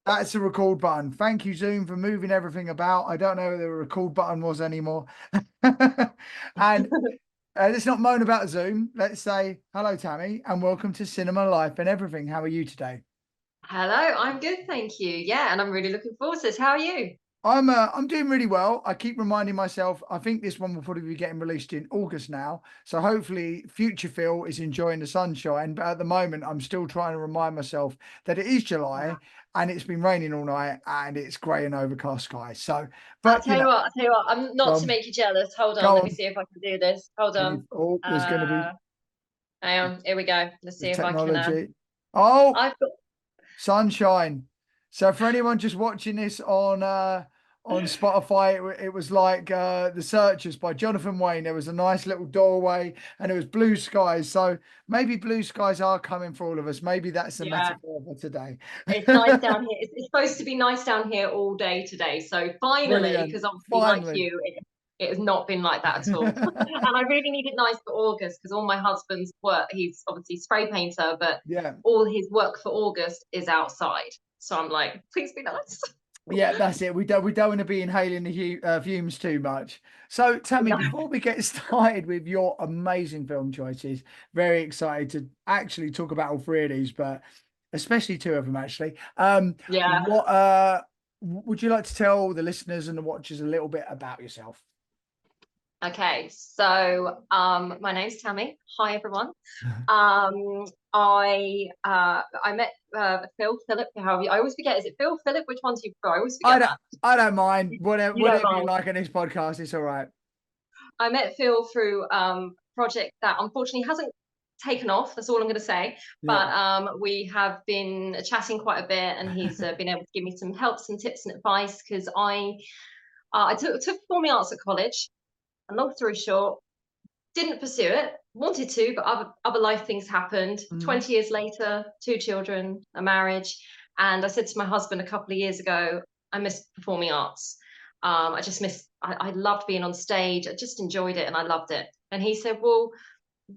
That's the record button. Thank you, Zoom, for moving everything about. I don't know where the record button was anymore. And let's not moan about Zoom. Let's say hello, Tammy, and welcome to Cinema Life and Everything. How are you today? Hello, I'm good, thank you. Yeah, and I'm really looking forward to this. How are you? I'm doing really well. I keep reminding myself. I think this one will probably be getting released in August now. So hopefully, future Phil is enjoying the sunshine. But at the moment, I'm still trying to remind myself that it is July and it's been raining all night and it's grey and overcast skies. So, I'll but tell you what, I'll tell you what, I'm not to um, make you jealous. Hold on, go let me on. see if I can do this. Hold Can you? on. Oh, there's going to be Uh, Hang on, here we go. Let's the see if I can technology. Oh, I've got sunshine. So for anyone just watching this on Spotify, it was like The Searchers by Jonathan Wayne. There was a nice little doorway and it was blue skies. So maybe blue skies are coming for all of us. Maybe that's the Yeah, metaphor for today. it's nice down here. It's supposed to be nice down here all day today. So finally, Brilliant. because obviously like Finally. you, it has not been like that at all. And I really need it nice for August because all my husband's work, he's obviously spray painter, but Yeah. all his work for August is outside. So I'm like, please be nice. Yeah, that's it. We don't want to be inhaling the fumes too much. So, Tammy, No. before we get started with your amazing film choices, very excited to actually talk about all three of these, but especially two of them actually. Yeah. What would you like to tell the listeners and the watchers a little bit about yourself? Okay. So my name's Tammy. Hi everyone. Um I met Phil, Philip, however I always forget, is it Phil, Philip? Which one do you prefer? I always I forget don't that. I don't mind whatever You don't whatever you mind. like on this podcast. It's all right. I met Phil through a project that unfortunately hasn't taken off. That's all I'm going to say. Yeah. But we have been chatting quite a bit, and he's been able to give me some help, some tips, and advice because I took performing arts at college. And long story short, didn't pursue it. Wanted to, but other life things happened. Mhm. 20 years later, two children, a marriage, and I said to my husband a couple of years ago, I miss performing arts. I just miss. I loved being on stage. I just enjoyed it, and I loved it. And he said, "Well,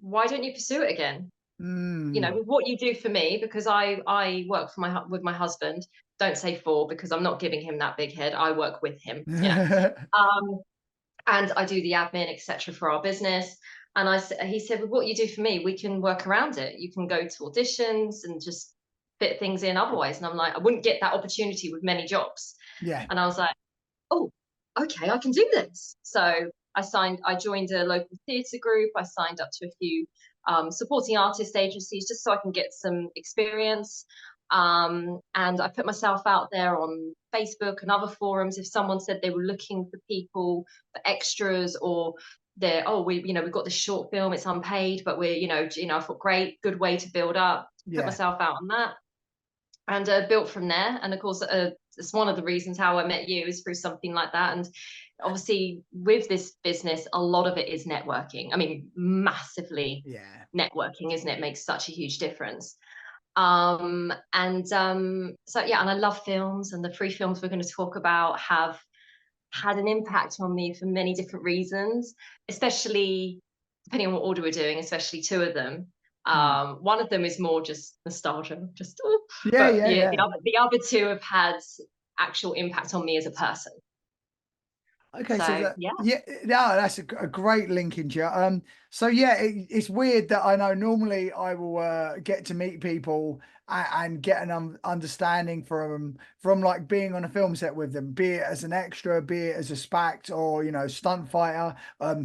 why don't you pursue it again? You know, Mm. with what you do for me, because I work for my with my husband. Don't say for because I'm not giving him that big head. I work with him. Yeah. Um, and I do the admin, etc., for our business. And he said, "With what you do for me, we can work around it. You can go to auditions and just fit things in otherwise." And I'm like, I wouldn't get that opportunity with many jobs. Yeah. And I was like, oh, okay, I can do this. So I joined a local theatre group. I signed up to a few supporting artist agencies just so I can get some experience. And I put myself out there on Facebook and other forums. If someone said they were looking for people for extras or we've got this short film, it's unpaid, but I thought great, good way to build up, put Yeah. myself out on that and built from there. And of course, it's one of the reasons how I met you is through something like that. And obviously, with this business, a lot of it is networking. I mean, massively Yeah. networking, isn't it? Makes such a huge difference. So yeah, and I love films, and the three films we're going to talk about have had an impact on me for many different reasons, especially depending on what order we're doing, especially two of them. Mm. One of them is more just nostalgia, just oh, Yeah, but yeah, yeah, yeah. the other two have had actual impact on me as a person. Okay, so So that yeah, yeah, no, that's a great linkage. Yeah. So yeah, it's weird that I know normally I will get to meet people and get an understanding from like being on a film set with them, be it as an extra, be it as a spact or stunt fighter,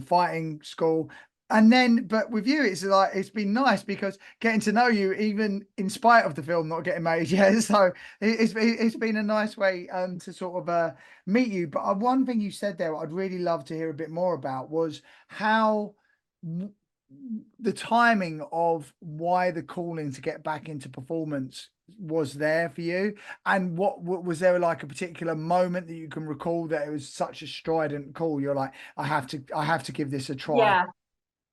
fighting school. And then, but with you, it's like it's been nice because getting to know you, even in spite of the film not getting made yet. So it's been a nice way to sort of meet you. But one thing you said there, I'd really love to hear a bit more about was how w- the timing of why the calling to get back into performance was there for you, and what was there like a particular moment that you can recall that it was such a strident call? You're like, I have to give this a try. yeah,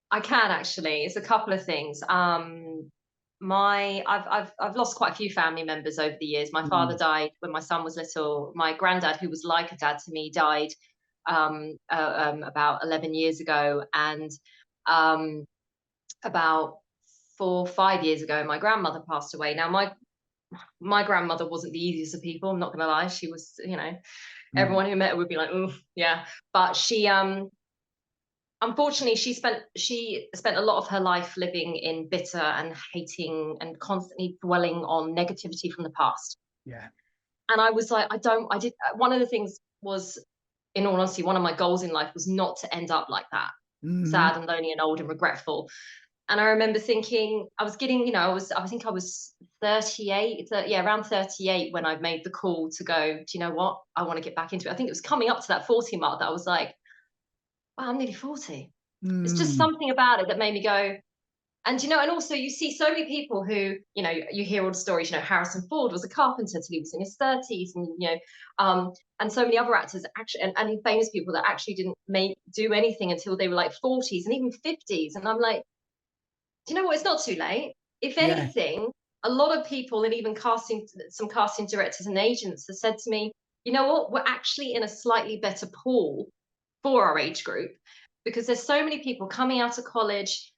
I can actually. It's a couple of things. I've lost quite a few family members over the years. My father Mm. died when my son was little. My granddad, who was like a dad to me, died about 11 years ago, and um, about 4 5 years ago, my grandmother passed away. Now, my my grandmother wasn't the easiest of people. I'm not gonna lie. She was, Mm. everyone who met her would be like, oh yeah. But she unfortunately she spent a lot of her life living in bitter and hating and constantly dwelling on negativity from the past. Yeah. And I was like, I did one of the things was, in all honesty, one of my goals in life was not to end up like that, Hmm. sad and lonely and old and regretful. And I remember thinking, I was getting, I think I was 38, yeah, around 38 when I made the call to go, do you know what? I want to get back into it. I think it was coming up to that 40 mark that I was like, wow, I'm nearly 40. It's just Mm. something about it that made me go, and and also you see so many people who, you hear all the stories. Harrison Ford was a carpenter till he was in his 30s, and and so many other actors actually, and famous people that actually didn't do anything until they were like 40s and even 50s. And I'm like, do you know what? It's not too late. If Yeah. anything, a lot of people, and even some casting directors and agents, have said to me, you know what? We're actually in a slightly better pool for our age group, because there's so many people coming out of college.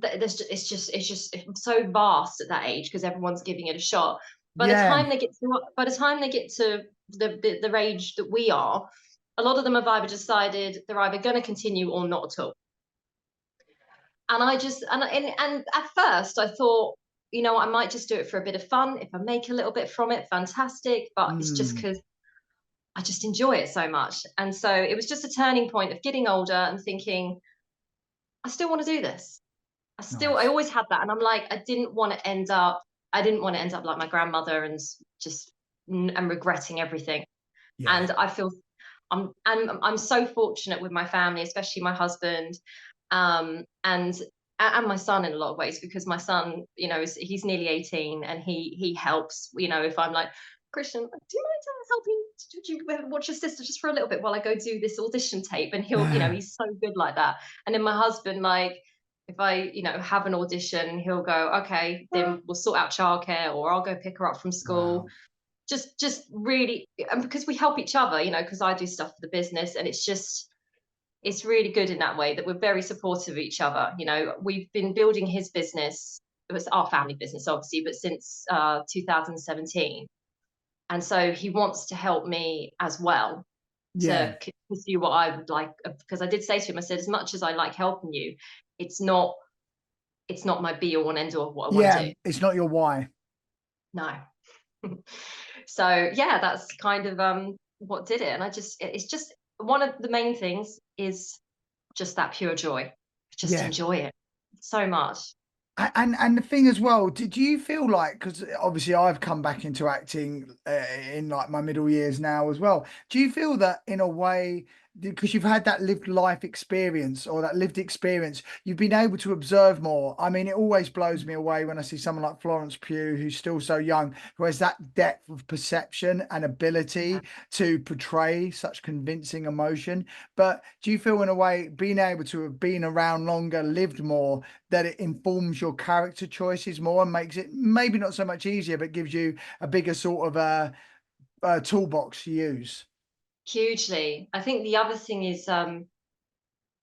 It's just so vast at that age because everyone's giving it a shot. Yeah. By the time they get to the age that we are, a lot of them have either decided they're either going to continue or not at all. And I just and at first I thought, I might just do it for a bit of fun. If I make a little bit from it, fantastic. But it's just Mm. because I just enjoy it so much. And so it was just a turning point of getting older and thinking, I still want to do this. I Nice. always had that. And I'm like, I didn't want to end up like my grandmother and just and regretting everything. Yeah. And I feel I'm so fortunate with my family, especially my husband, and my son in a lot of ways, because my son, he's nearly 18, and he helps. If I'm like, Christian, do you mind helping? Did you watch your sister just for a little bit while I go do this audition tape? And he's so good like that. And then my husband, like, if I, have an audition, he'll go, okay, then we'll sort out childcare, or I'll go pick her up from school. Wow. Just really, and because we help each other, because I do stuff for the business, and it's really good in that way that we're very supportive of each other. We've been building his business. It was our family business, obviously, but since 2017. And so he wants to help me as well Yeah. to pursue what I would like. Because I did say to him, I said, as much as I like helping you, it's not my be all and end all of what I want to Yeah. do. It's not your why. No. So yeah, that's kind of what did it. And it's just one of the main things is just that pure joy. Just Yeah. enjoy it so much. And the thing as well, did you feel like, because obviously I've come back into acting in like my middle years now as well. Do you feel that in a way, because you've had that lived life experience or that lived experience, you've been able to observe more? I mean, it always blows me away when I see someone like Florence Pugh, who's still so young, who has that depth of perception and Yeah. ability to portray such convincing emotion. But do you feel in a way, being able to have been around longer, lived more, that it informs your character choices more and makes it maybe not so much easier, but gives you a bigger sort of toolbox to use? Hugely. I think the other thing is I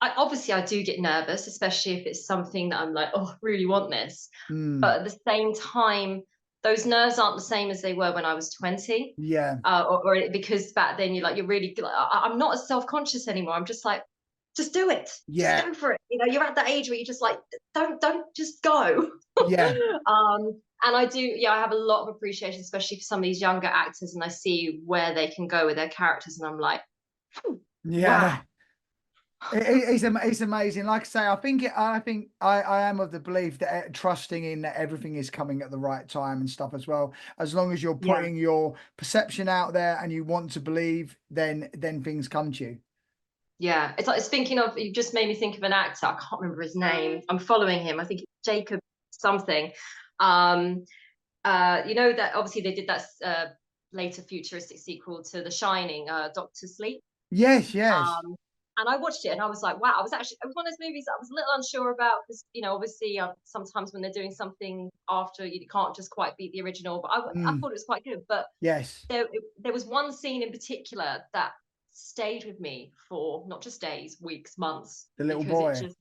do get nervous, especially if it's something that I'm like, oh, I really want this. Mm. But at the same time, those nerves aren't the same as they were when I was 20. Yeah, Because back then you're really like, I'm not as self-conscious anymore. I'm just like, just do it, just yeah, go for it. You're at that age where you're just like, don't just go. yeah, And I do, yeah, I have a lot of appreciation, especially for some of these younger actors, and I see where they can go with their characters, and I'm like, wow. yeah. It's amazing. Like I say, I am of the belief that trusting in that everything is coming at the right time and stuff as well. As long as you're Yeah. putting your perception out there and you want to believe, then things come to you. Yeah, it's like, it's thinking of, you just made me think of an actor. I can't remember his name. I'm following him. I think it's Jacob something. Um, that obviously they did that later futuristic sequel to The Shining, Doctor Sleep. Yes, yes. Um, and I watched it and I was like, wow, it was one of those movies that I was a little unsure about because, obviously sometimes when they're doing something after, you can't just quite beat the original, but I Mm, thought it was quite good. But yes. there was one scene in particular that stayed with me for not just days, weeks, months, The little because it boy. just,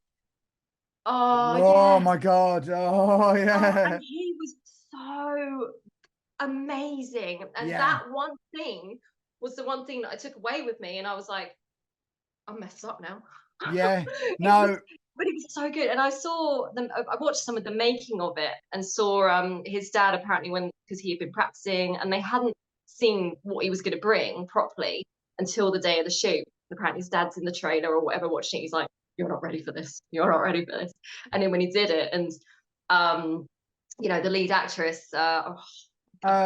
oh Oh yes. my God. Oh Oh, and yeah. he was so, I amazing. And Yeah. that one thing was the one thing that I took away with me, and I was like, I'm messed up now. Yeah. It was, No. but it was so good. And I saw them. I watched some of the making of it and saw his dad apparently when because he had been practicing and they hadn't seen what he was going to bring properly until the day of the shoot. Apparently his dad's in the trailer or whatever watching it. He's like, "You're not ready for this. You're not ready for this." And then when he did it, and um, the lead actress, I'm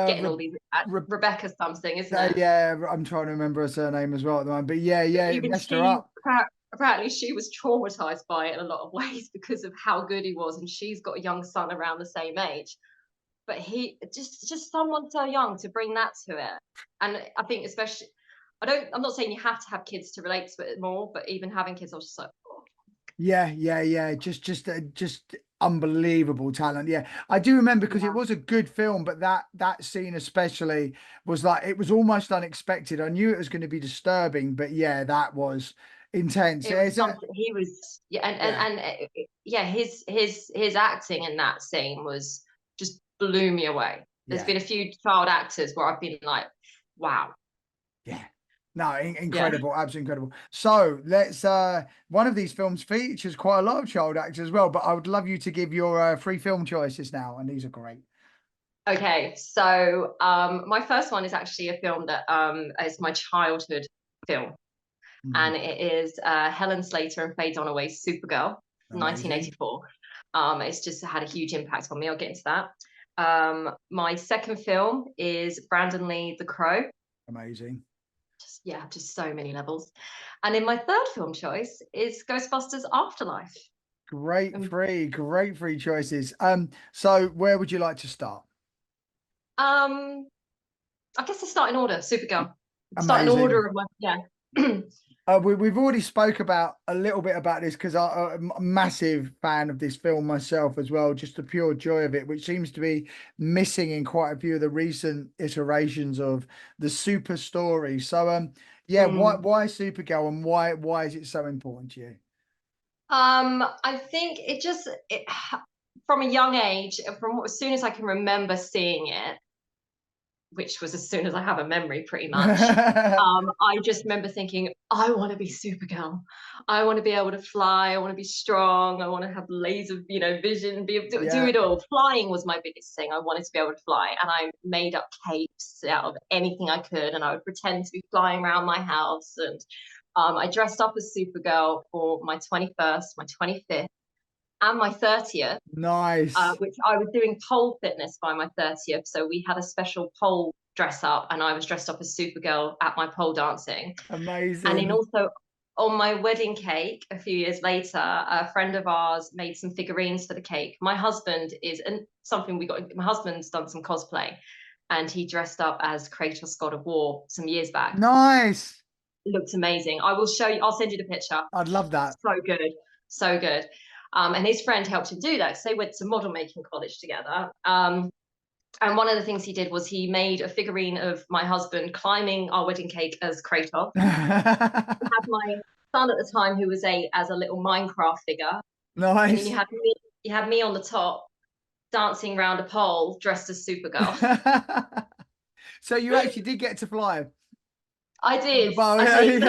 getting Re all these Re Rebecca something, isn't it? yeah, I'm trying to remember her surname as well at the moment. But yeah, yeah, it Even messed her up. apparently she was traumatized by it in a lot of ways because of how good he was, and she's got a young son around the same age. But he just someone so young to bring that to it, and I think especially I'm not saying you have to have kids to relate to it more, but even having kids, I was just like, oh. Yeah, yeah, yeah. Just unbelievable talent. Yeah, I do remember because it Yeah, was a good film, but that scene especially was like it was almost unexpected. I knew it was going to be disturbing, but yeah, that was intense. it was It's something he was, yeah, yeah, yeah, his acting in that scene was just blew me away. There's yeah, been a few child actors where I've been like, wow, yeah. No, yeah. incredible, absolutely incredible. So let's one of these films features quite a lot of child actors as well, but I would love you to give your three film choices now, and these are great. Okay, so my first one is actually a film that is my childhood film, Mhm. and it is Helen Slater and Faye Dunaway's Supergirl, Amazing, 1984. It's just had a huge impact on me. I'll get into that. My second film is Brandon Lee, The Crow. amazing. Just yeah, just so many levels. And then my third film choice is Ghostbusters Afterlife. Um, Great three choices. So where would you like to start? um, I guess to start in order, Supergirl. Start in Amazing. order of my yeah. We've already spoke about a little bit about this because I'm a massive fan of this film myself as well. Just the pure joy of it, which seems to be missing in quite a few of the recent iterations of the super story. So, yeah, Mm. why Supergirl and why is it so important to you? I think from a young age, from as soon as I can remember seeing it, which was as soon as I have a memory, pretty much. I just remember thinking, I want to be Supergirl. I want to be able to fly. I want to be strong. I want to have laser, vision. Be able to do Yeah, it all. Flying was my biggest thing. I wanted to be able to fly, and I made up capes out of anything I could, and I would pretend to be flying around my house. And I dressed up as Supergirl for my 21st, my 25th, and my 30th, nice, which I was doing pole fitness by my 30th. So we had a special pole dress up, and I was dressed up as Supergirl at my pole dancing. And then amazing. also on my wedding cake a few years later, a friend of ours made some figurines for the cake. My husband is, and something we got, my husband's done some cosplay, and he dressed up as Kratos, God of War, some years back. Nice. It looked amazing. I will show you, I'll send you the picture. I'd love that. So good. So good. And his friend helped him do that because they went to model making college together. And one of the things he did was he made a figurine of my husband climbing our wedding cake as Kratos. He had my son at the time who was 8 as a little Minecraft figure, and then Nice. you had me on the top dancing around a pole dressed as Supergirl. So you actually did get to fly I on the did, boat. I did.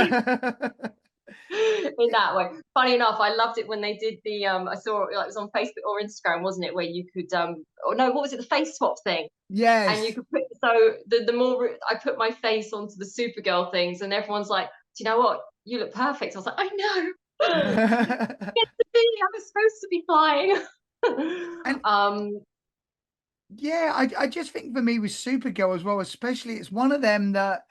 Yeah. In that way. Funny enough, I loved it when they did the I saw it, like, it was on Facebook or Instagram, wasn't it, where you could or no, what was it, the face swap thing? And you Yes. could put, so the more I put my face onto the Supergirl things, and everyone's like, do you know what? You look perfect. I was like, I know. It's the thing, I was supposed to be flying. And yeah, I just think for me with Supergirl as well, especially it's one of them that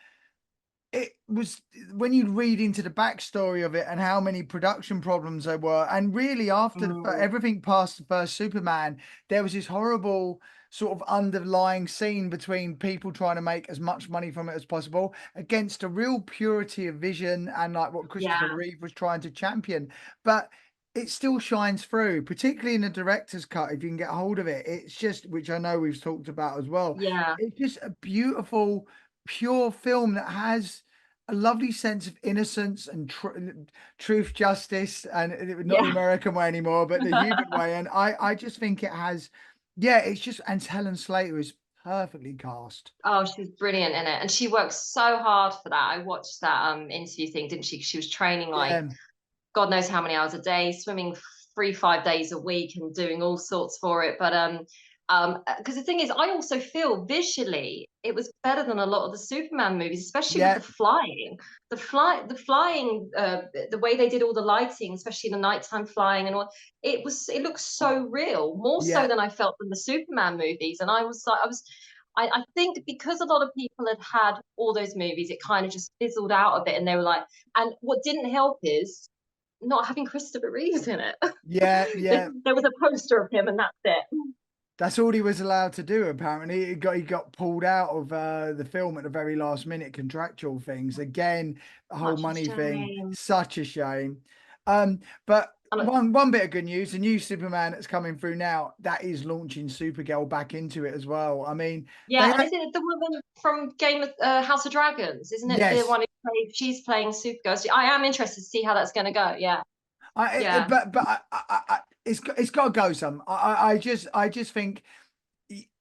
it was when you read into the backstory of it and how many production problems there were, and really after Mm, everything past the first Superman, there was this horrible sort of underlying scene between people trying to make as much money from it as possible against a real purity of vision and like what Christopher yeah, Reeve was trying to champion. But it still shines through, particularly in the director's cut. If you can get hold of it, it's just, which I know we've talked about as well. yeah, It's just a beautiful, pure film that has a lovely sense of innocence and truth, justice, and not the yeah. American way anymore, but the human way. And I just think it has, yeah, it's just, and Helen Slater is perfectly cast. Oh, she's brilliant in it, and she works so hard for that. I watched that interview thing, didn't she? She was training like Yeah, God knows how many hours a day, swimming 5 days a week, and doing all sorts for it. But because the thing is, I also feel visually it was better than a lot of the Superman movies, especially with yeah, the flying, the flying, the way they did all the lighting, especially the nighttime flying and all. It looks so real, more so yeah, than I felt in the Superman movies. And I was like, I think because a lot of people had all those movies, it kind of just fizzled out a bit, and they were like, and what didn't help is not having Christopher Reeves in it. yeah, yeah. There was a poster of him, and that's it. That's all he was allowed to do, apparently. He got pulled out of the film at the very last minute, contractual things. Again, the whole Such a money thing, shame. such a shame. But And one bit of good news, the new Superman that's coming through now, that is launching Supergirl back into it as well. I mean, yeah, they and is it the woman from Game of House of Dragons? Isn't it the yes, one who she's playing Supergirl? I am interested to see how that's going to go. Yeah, yeah. it's got to go some. I just think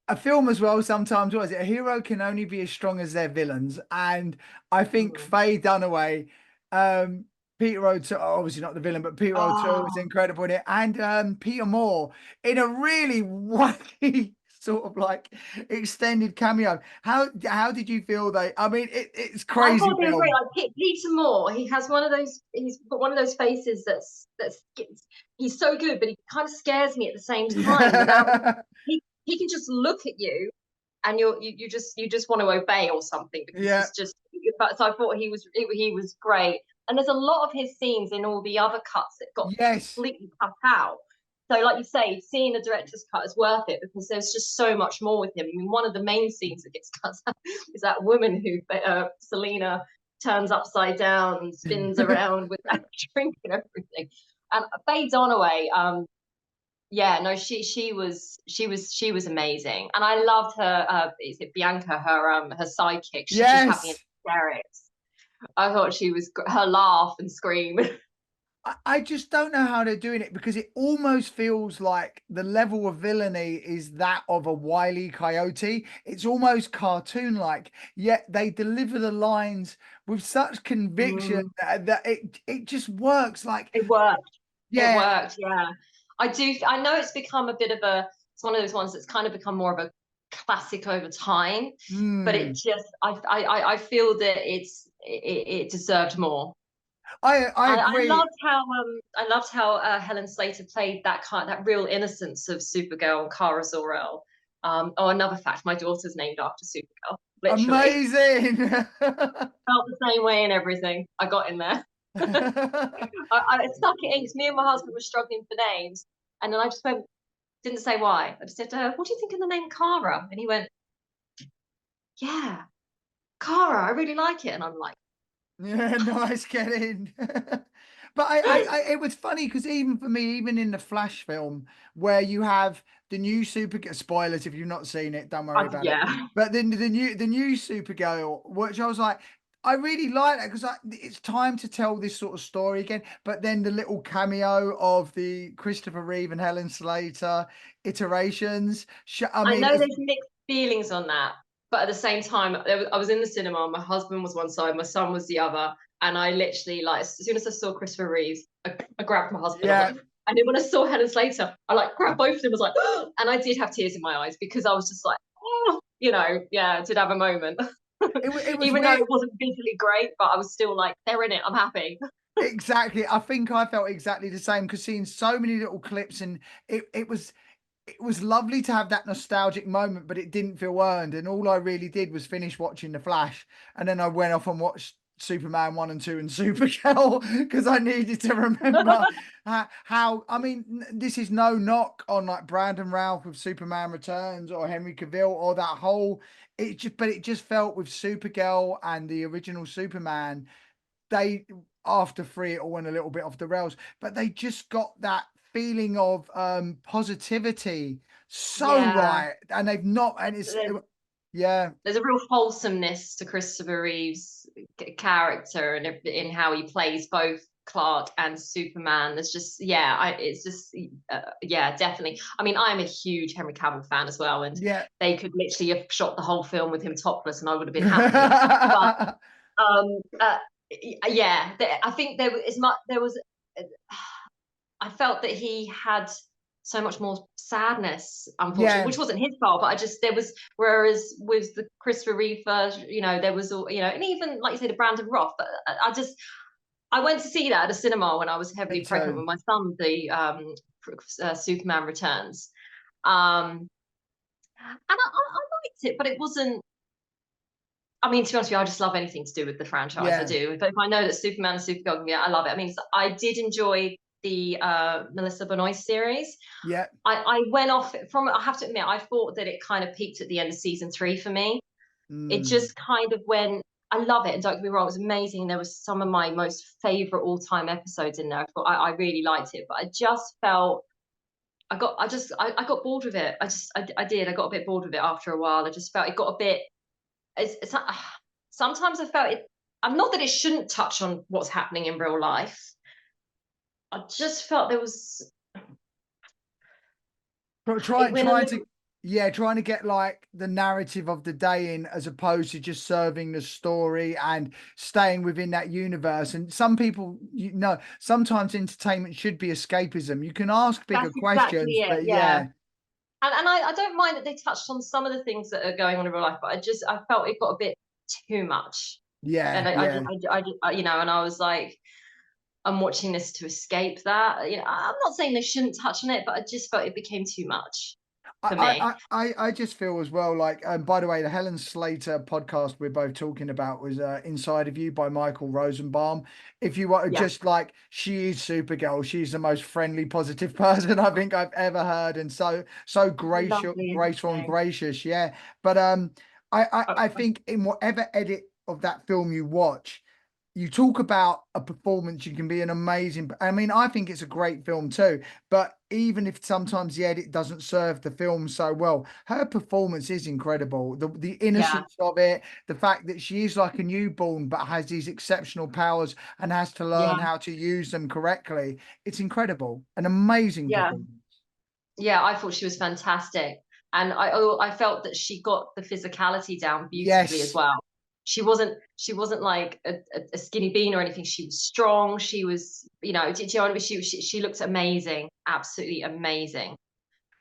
a film as well sometimes was it a hero can only be as strong as their villains, and I think Mm. Faye Dunaway, um Peter O'Toole, obviously not the villain, but Peter O'Toole was Oh, incredible in it, and Peter Moore in a really wacky sort of like extended cameo. How did you feel they, I mean, it's I crazy thought they were great. film. Like Peter Moore, he has one of those. He's got one of those faces that's. He's so good, but he kind of scares me at the same time. Without Yeah, he can just look at you, and you just want to obey or something because yeah, he's just. But so I thought he was great. And there's a lot of his scenes in all the other cuts that got yes, completely cut out. So, like you say, seeing the director's cut is worth it because there's just so much more with him. I mean, one of the main scenes that gets cut out is that woman who Selena turns upside down and spins around with that drink and everything. And Faye Dunaway, yeah, no, she was amazing, and I loved her. Is it Bianca, her sidekick? She just had me in yes. hysterics. I thought she was her laugh and scream. I just don't know how they're doing it because it almost feels like the level of villainy is that of a Wile E. Coyote. It's almost cartoon-like, yet they deliver the lines with such conviction Mm, that it just works. Like, it worked. It yeah, worked. Yeah, I do. I know it's become a bit of a. It's one of those ones that's kind of become more of a classic over time, but it mm, just. I feel that it deserved more. I I agree. loved how Helen Slater played that real innocence of Supergirl and Kara Zor-El. Oh, another fact, my daughter's named after Supergirl. Literally, Amazing. felt the same way in everything. I got in there. I stuck it in because me and my husband were struggling for names, and then I just went, didn't say why. I just said to her, "What do you think of the name Kara?" And he went, "Yeah, Kara. I really like it." And I'm like, Yeah, nice get in. But it was funny because even for me, even in the Flash film, where you have the new Super spoilers if you've not seen it, don't worry about it. yeah, But then the new Supergirl, which I was like, I really like that because it's time to tell this sort of story again. But then the little cameo of the Christopher Reeve and Helen Slater iterations. I I mean, know as there's mixed feelings on that, but at the same time, I was in the cinema. My husband was one side, my son was the other, and I literally like as soon as I saw Christopher Reeves, I grabbed my husband. I was yeah, like, and then when I saw Helen Slater, I like grabbed both of them. I was like, and I did have tears in my eyes because I was just like, oh, yeah, I did have a moment. it was Even though weird. it wasn't visually great, but I was still like, they're in it. I'm happy. Exactly. I think I felt exactly the same because seeing so many little clips, and it was lovely to have that nostalgic moment, but it didn't feel earned. And all I really did was finish watching The Flash, and then I went off and watched Superman 1 and 2 and Supergirl because I needed to remember how I mean, this is no knock on like Brandon Routh with Superman Returns or Henry Cavill or that whole, it just felt with Supergirl and the original Superman, they, after three it all went a little bit off the rails, but they just got that feeling of positivity so Yeah. right, and they've not, and yeah, There's a real wholesomeness to Christopher Reeve's character and in how he plays both Clark and Superman. There's just it's just yeah, definitely. I mean, I'm a huge Henry Cavill fan as well, and Yeah. they could literally have shot the whole film with him topless, and I would have been happy. But um, uh, yeah, I think there was. I felt that he had so much more sadness, unfortunately, Yeah. which wasn't his fault, but I just there was whereas with the Christopher Reeve version, there was all, and even like you said, the Brandon Roth, but I went to see that at a cinema when I was Me heavily pregnant too. with my son, the Superman Returns. And I liked it, but it wasn't. I mean, to be honest with you, I just love anything to do with the franchise. I Yeah. do. But if I know that Superman and Supergirl, yeah, I love it. I mean, I did enjoy the Melissa Benoist series. Yeah. I went off from. I have to admit, I thought that it kind of peaked at the end of season 3 for me. It Mm. just kind of went. I love it, and don't get me wrong, it was amazing. There was some of my most favorite all-time episodes in there. I really liked it, but I just felt I got bored with it. I did. I got a bit bored with it after a while. I just felt it got a bit. It's sometimes I felt it. I'm not that it shouldn't touch on what's happening in real life. I just felt there was it went a Trying to, little. yeah, trying to get like the narrative of the day in, as opposed to just serving the story and staying within that universe. And some people, sometimes entertainment should be escapism. You can ask bigger That's exactly questions, it. but Yeah. yeah. And I don't mind that they touched on some of the things that are going on in real life, but I felt it got a bit too much. And Yeah, yeah. and I was like, I'm watching this to escape that. I'm not saying they shouldn't touch on it, but I just felt it became too much for me. I just feel as well, like, by the way, the Helen Slater podcast we're both talking about was Inside of You by Michael Rosenbaum. If you want, Yeah, just like, she is Supergirl. She's the most friendly, positive person I think I've ever heard, and so lovely, isn't graceful and she? gracious. Yeah, but I think in whatever edit of that film you watch, you talk about a performance, you can be an amazing. I mean, I think it's a great film too, but even if sometimes the edit doesn't serve the film so well, her performance is incredible. The Yeah, innocence of it, the fact that she is like a newborn but has these exceptional powers and has to learn yeah, how to use them correctly. It's incredible. An amazing yeah. performance. Yeah, I thought she was fantastic, and I felt that she got the physicality down beautifully as Yes. well. She wasn't like a skinny bean or anything. She was strong. She was, do you know what I mean? She looked amazing, absolutely amazing.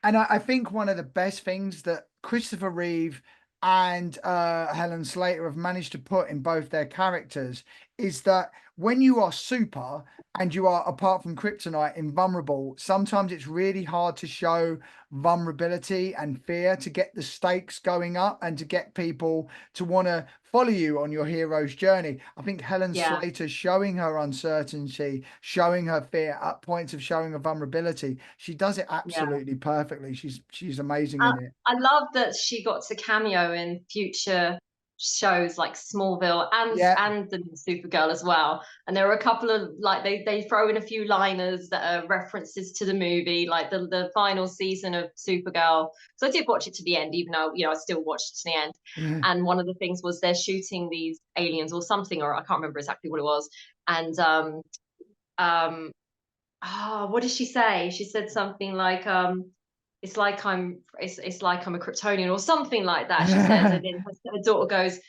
And I think one of the best things that Christopher Reeve and Helen Slater have managed to put in both their characters is that when you are super and you are, apart from kryptonite, invulnerable, sometimes it's really hard to show vulnerability and fear to get the stakes going up and to get people to want to follow you on your hero's journey. I think Helen Yeah, Slater showing her uncertainty, showing her fear at points of showing her vulnerability, she does it yeah. absolutely perfectly. She's amazing I, in it. I love that she got to cameo in future shows like Smallville Yeah. and the Supergirl as well. And there were a couple of like they throw in a few liners that are references to the movie, like the final season of Supergirl. So I did watch it to the end, even though I still watched it to the end. Yeah. And one of the things was they're shooting these aliens or something, or I can't remember exactly what it was. And um what did she say? She said something like it's like I'm a Kryptonian or something like that, she said. And then her daughter goes,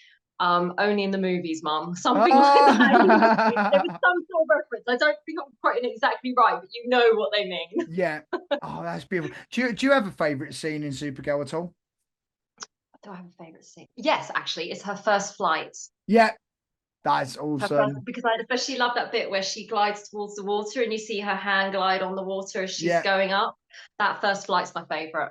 only in the movies, mum. Something like that. There was Oh. some sort of reference. I don't think I'm quoting it exactly right, but you know what they mean. Yeah. Oh, that's beautiful. Do you have a favorite scene in Supergirl at all? Do I have a favorite scene? Yes, actually, it's her first flight. Yeah, that's Her first, awesome. because I especially love that bit where she glides towards the water and you see her hand glide on the water as she's Yeah. going up. That first flight's my favorite.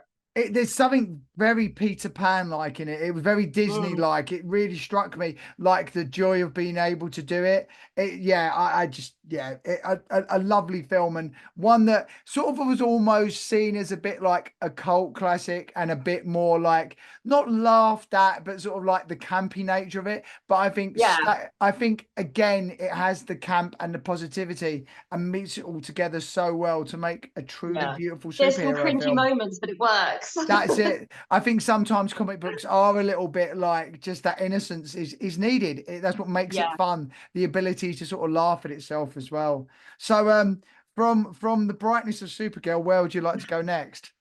There's something very Peter Pan like in it. It was very Disney Mm, like. It really struck me, like the joy of being able to do it. Yeah, I just, yeah, a lovely film, and one that sort of was almost seen as a bit like a cult classic and a bit more like not laughed at, but sort of like the campy nature of it. But yeah, I think again, it has the camp and the positivity and meets it all together so well to make a truly yeah. beautiful There's some superhero cringy film. moments, but it works. books. That's it. I think sometimes comic books are a little bit like just that innocence is needed. That's what makes it Yeah, fun. The ability to sort of laugh at itself as well. So from the brightness of Supergirl, where would you like to go next?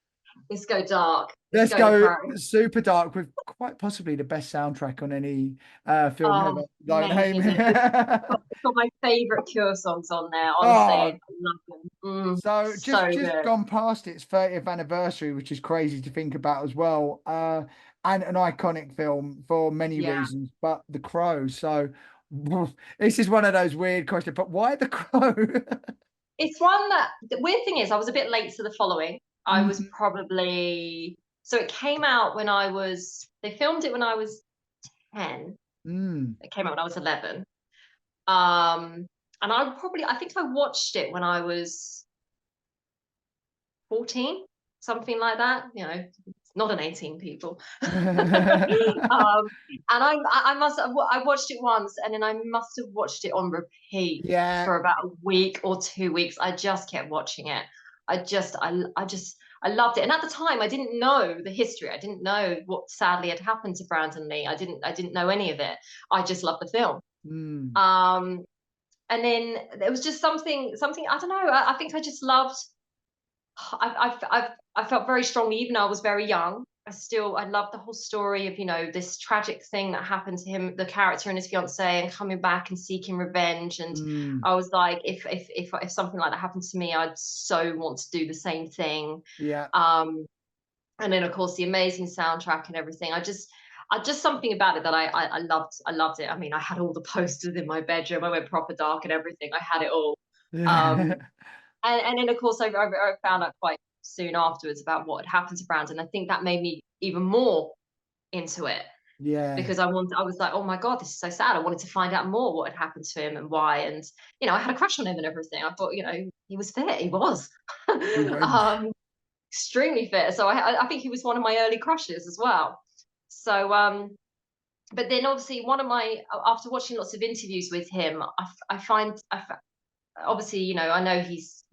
let's go dark. Let's Let's go the go crow. super dark with quite possibly the best soundtrack on any film ever. Oh, Don't hate amazing. me. It's got my favorite Cure songs on there. Honestly, Oh, I love them. so So just good. gone past its 30th anniversary, which is crazy to think about as well. And an iconic film for many Yeah. reasons, but The Crow. So this is one of those weird questions, but why The Crow? It's one that the weird thing is I was a bit late to the following. I was Mm, probably so it came out when I was they filmed it when I was 10. mm. It came out when I was 11. Um and I think I watched it when I was 14, something like that. Not an 18 people. And I must have I watched it once and then I must have watched it on repeat Yeah. for about a week or 2 weeks. I just kept watching it. I loved it. And at the time I didn't know the history. I didn't know what sadly had happened to Brandon Lee. I didn't know any of it. I just loved the film. Mm, Um and then there was just something I don't know. I think I just loved I felt very strongly, even though I was very young. I love the whole story of this tragic thing that happened to him, the character and his fiance, and coming back and seeking revenge. And mm. I was like, if something like that happened to me, I'd so want to do the same thing. Yeah. Um, and then of course the amazing soundtrack and everything. I just something about it that I loved. I loved it. I mean, I had all the posters in my bedroom. I went proper dark and everything. I had it all. Um, Yeah. and then of course I found out quite soon afterwards about what had happened to Brandon. I think that made me even more into it Yeah. because I was like, oh my god, this is so sad. I wanted to find out more what had happened to him and why. And I had a crush on him and everything. I thought, he was fit. He was He would. um, extremely fit. So I think he was one of my early crushes as well. So but then obviously one of my after watching lots of interviews with him, I find obviously I know he's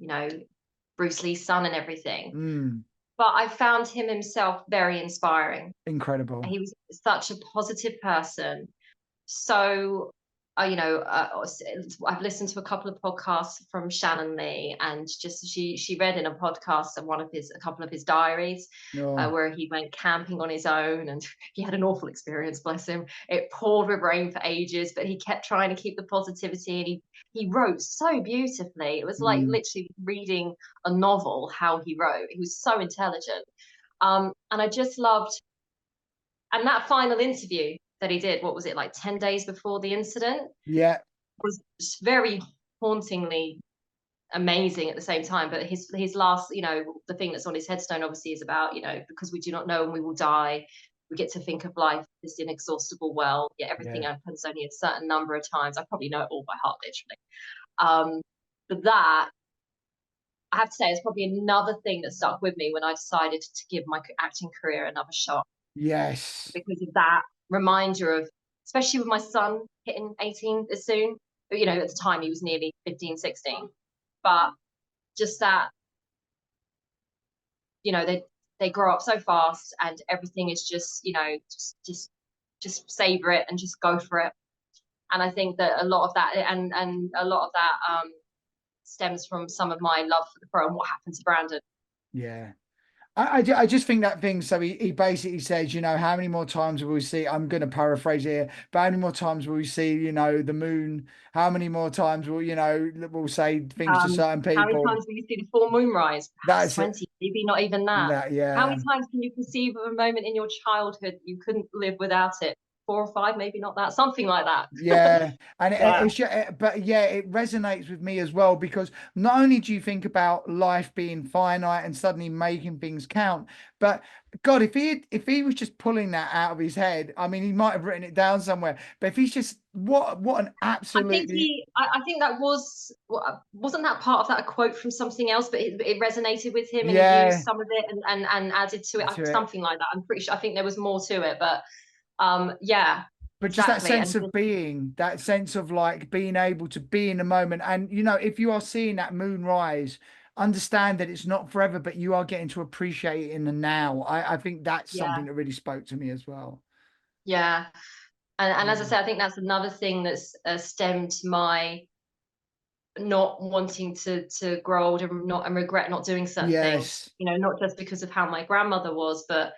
Bruce Lee's son and everything. Mm, But I found him himself very inspiring. incredible. He was such a positive person. So, I've listened to a couple of podcasts from Shannon Lee, and just she read in a podcast and a couple of his diaries, Oh, where he went camping on his own, and he had an awful experience. Bless him. It poured with rain for ages, but he kept trying to keep the positivity, and he wrote so beautifully. It was like mm, literally reading a novel. How he wrote, he was so intelligent, and I just loved. And that final interview that he did, what was it, like 10 days before the incident, yeah. was very hauntingly amazing at the same time. But his last, the thing that's on his headstone obviously is about, because we do not know when we will die, we get to think of life this inexhaustible well, yet everything Yeah. happens only a certain number of times. I probably know it all by heart, literally. But that, I have to say, is probably another thing that stuck with me when I decided to give my acting career another shot, Yes. because of that reminder of, especially with my son hitting 18 as soon, at the time he was nearly 15, 16. But just that, they grow up so fast and everything is just, just savor it and just go for it. And I think that a lot of that, and a lot of that stems from some of my love for the pro and what happened to Brandon. Yeah. I just think that thing. So he basically says, how many more times will we see? I'm going to paraphrase here, but how many more times will we see, the moon? How many more times will, we'll say things to certain How many people? times will you see the full moon rise? Perhaps That's it. 20, maybe not even that. That, How yeah. many times can you conceive of a moment in your childhood you couldn't live without it? 4 or 5, maybe not that, something like that. Yeah, and Yeah. but yeah, it resonates with me as well because not only do you think about life being finite and suddenly making things count, but God, if he was just pulling that out of his head, I mean, he might have written it down somewhere. But if he's just what an absolutely I think that wasn't that part of that a quote from something else, but it resonated with him and he used yeah some of it and added to it, to it. something like that. I'm pretty sure. I think there was more to it, but yeah, But just that exactly. And sense of being, that sense of like being able to be in the moment. And if you are seeing that moon rise, understand that it's not forever, but you are getting to appreciate it in the now. I think that's Yeah, something that really spoke to me as well. yeah. And as I Yeah. say, I think that's another thing that's stemmed my not wanting to grow old and regret not doing certain things. Yes. You know, not just because of how my grandmother was, but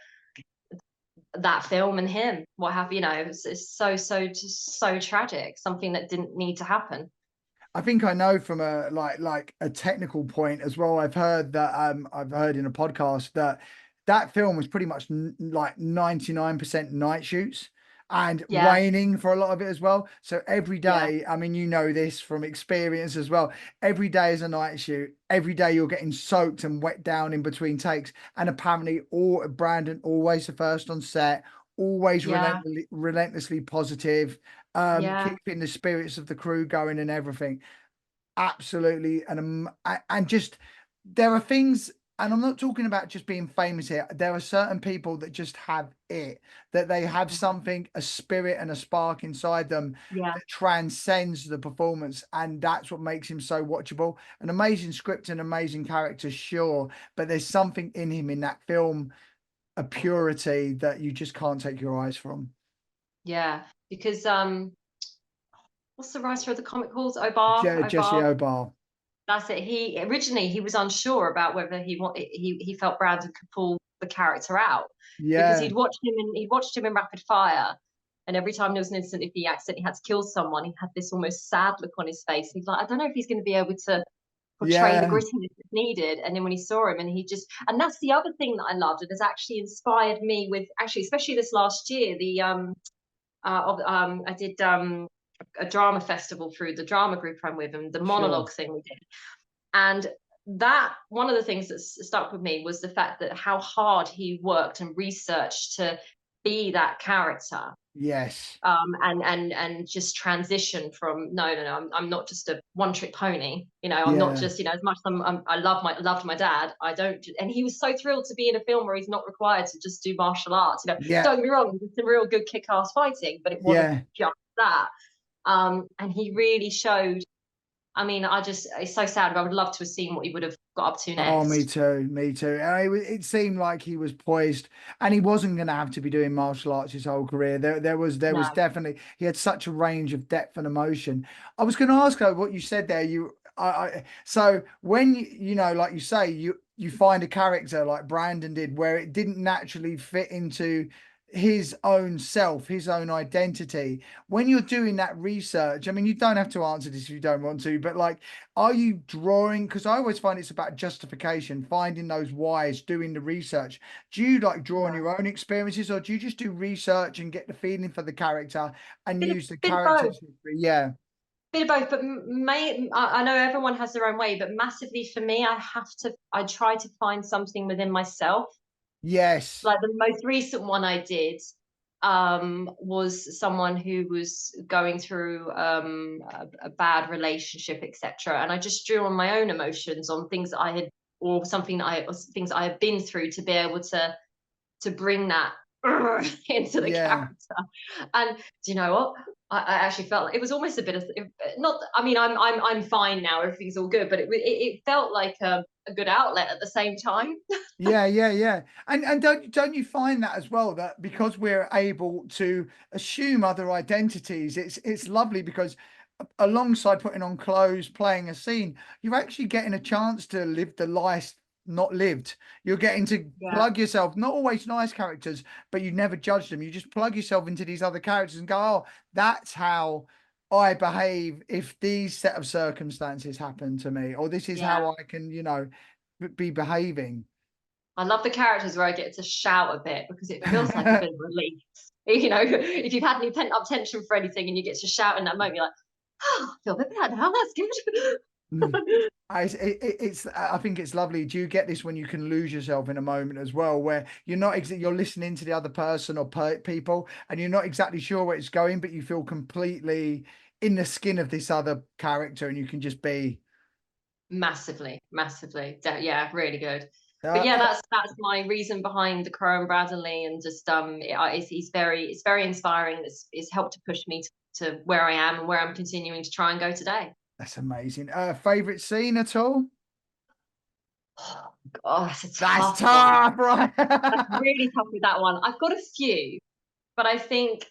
that film and him, what have you know, it's so just so tragic. Something that didn't need to happen. I think I know from a like a technical point as well. I've heard that I've heard in a podcast that that film was pretty much like 99% night shoots and Yeah, raining for a lot of it as well. So every yeah, day, I mean, you know this from experience as well. Every day is a night shoot. Every day you're getting soaked and wet down in between takes. And apparently, all Brandon always the first on set, always yeah, relentlessly positive, yeah. keeping the spirits of the crew going and everything. Absolutely. And just there are things, and I'm not talking about just being famous here. There are certain people that just have it, that they have Mhm. something, a spirit and a spark inside them Yeah. that transcends the performance. And that's what makes him so watchable. An amazing script and amazing character, sure, but there's something in him in that film, a purity that you just can't take your eyes from. Yeah, because what's the writer of the comic called? Obar, Jesse Obar. Obar. That's it. He originally he was unsure about whether he felt Brandon could pull the character out because Yeah. he'd watched him in Rapid Fire, and every time there was an incident, if he accidentally had to kill someone, he had this almost sad look on his face. He's like, I don't know if he's going to be able to portray the Yeah. grittiness that's needed. And then when he saw him, and and that's the other thing that I loved. It has actually inspired me with actually, especially this last year, I did a drama festival through the drama group I'm with, and the Sure. monologue thing we did. And that one of the things that stuck with me was the fact that how hard he worked and researched to be that character, Yes. and just transition from no, I'm not just a one trick pony. You know, I'm not Yeah. just, you know, as much as loved my dad. I don't, and he was so thrilled to be in a film where he's not required to just do martial arts. You know, Yeah. don't get me wrong, there's some real good kick ass fighting, but it wasn't Yeah. just that. And he really showed. I mean, it's so sad. I would love to have seen what he would have got up to Oh, me next. too. Me too. It seemed like he was poised, and he wasn't going to have to be doing martial arts his whole career. There was No, definitely he had such a range of depth and emotion. I was going to ask though, what you said there. So when you know, like you say, you find a character like Brandon did, where it didn't naturally fit into his own self, his own identity. When you're doing that research, I mean, you don't have to answer this if you don't want to, but like, are you drawing? Because I always find it's about justification, finding those whys, doing the research. Do you like draw on no. your own experiences, or do you just do research and get the feeling for the character and use the Bit of both. character's history? Yeah. Bit of both, but I know everyone has their own way, but massively for me, I try to find something within myself. Yes. Like the most recent one I did was someone who was going through a bad relationship, etc. And I just drew on my own emotions on things that I had, or something that or things I had been through to be able to bring that into the Yeah. character. And do you know what? I actually felt like it was almost a bit of not. I mean, I'm fine now. Everything's all good, but it felt like a good outlet at the same time. Yeah, yeah, yeah. And don't you find that as well, that because we're able to assume other identities, it's lovely because alongside putting on clothes, playing a scene, you're actually getting a chance to live the life not lived. You're getting to Yeah, plug yourself, not always nice characters, but you never judge them. You just plug yourself into these other characters and go, oh, that's how I behave if these set of circumstances happen to me, or this is yeah. how I can, be behaving. I love the characters where I get to shout a bit because it feels like a bit of relief. You know, if you've had any pent up tension for anything and you get to shout in that moment, you're like, oh, I feel a bit better now. That's Mm. good. I think it's lovely. Do you get this when you can lose yourself in a moment as well, where you're not you're listening to the other person or people, and you're not exactly sure where it's going, but you feel completely in the skin of this other character, and you can just be. Massively, massively. Yeah, really good. But Uh, yeah, uh, that's my reason behind the Crow and Bradley, and just it's very inspiring. It's helped to push me to where I am and where I'm continuing to try and go today. that's amazing. Favorite scene at all? Oh, God, that's a That's tough one. tough, right? That's really tough with that one. I've got a few, but I think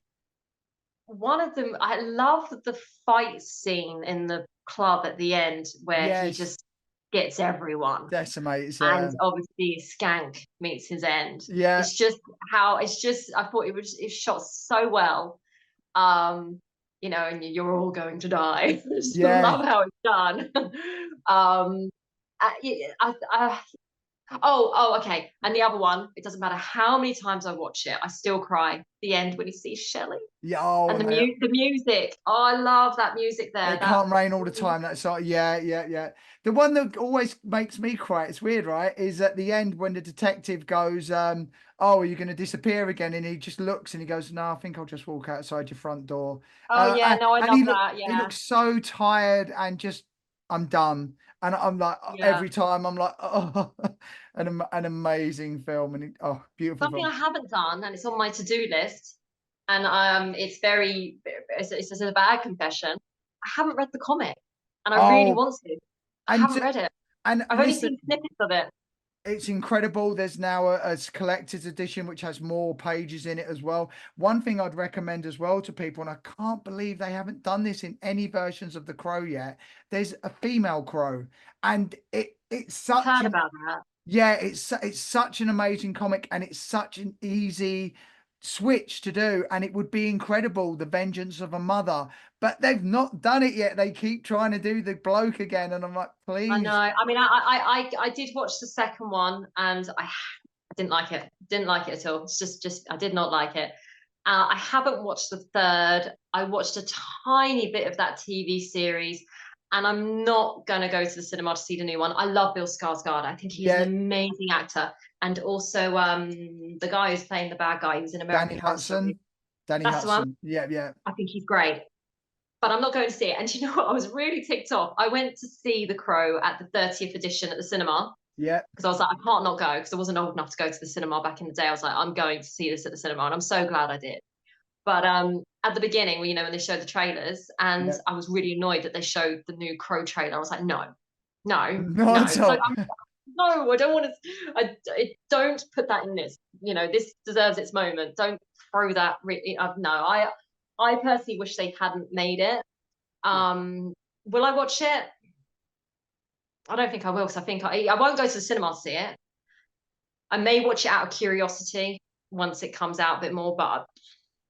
one of them, I love the fight scene in the club at the end where he Yes, just gets everyone. decimates. And Yeah, obviously Skank meets his end. yeah, I thought it was shot so well. Um, and you're all going to die. I just yeah. love how it's done. um, okay. And the other one, it doesn't matter how many times I watch it, I still cry. The end when he sees Shelley Yeah, oh and no, the music. Oh, I love that music there. it That can't rain all the time. That's sort yeah, yeah, yeah. The one that always makes me cry, it's weird, right? Is at the end when the detective goes, "Oh, are you going to disappear again?" And he just looks and he goes, "No, I think I'll just walk outside your front door." Oh yeah, no, I And love that. he Yeah, looks so tired and just, I'm done. And I'm like, yeah. every time I'm like, oh, an amazing film, and beautiful Something film. I haven't done, and it's on my to-do list, and it's a bad confession. I haven't read the comic, and I really Oh, want to. I and haven't read it. and I've only listen, seen snippets of it. it's incredible. There's now a collector's edition which has more pages in it as well. One thing I'd recommend as well to people, and I can't believe they haven't done this in any versions of the Crow yet. There's a female Crow, and it's I've such heard an about that. yeah, it's such an amazing comic, and it's such an easy switch to do, and it would be incredible, The Vengeance of a Mother, but they've not done it yet. They keep trying to do the bloke again, and I'm like, I know. please. I mean, I did watch the second one, and I didn't like it. Didn't like it at all. It's just I did not like it. I haven't watched the third. I watched a tiny bit of that TV series, and I'm not going to go to the cinema to see the new one. I love Bill Skarsgård. I think he's an Yeah, amazing actor, and also the guy who's playing the bad guy, who's in Danny American Horror Story. Hudson. Danny That's the one. Hudson. Yeah, yeah, I think he's great, but I'm not going to see it. And you know what? I was really ticked off. I went to see The Crow at the 30th edition at the cinema yeah. because I was like, I can't not go because I wasn't old enough to go to the cinema back in the day. I was like, I'm going to see this at the cinema, and I'm so glad I did. But at the beginning, when they showed the trailers, and Yeah. I was really annoyed that they showed the new Crow trailer. I was like, no, no, Not no. at Like, all. no, I don't want to. Don't put that in this. This deserves its moment. Don't throw that. No, I personally wish they hadn't made it. Yeah. Will I watch it? I don't think I will because I think I won't go to the cinema to see it. I may watch it out of curiosity once it comes out a bit more, but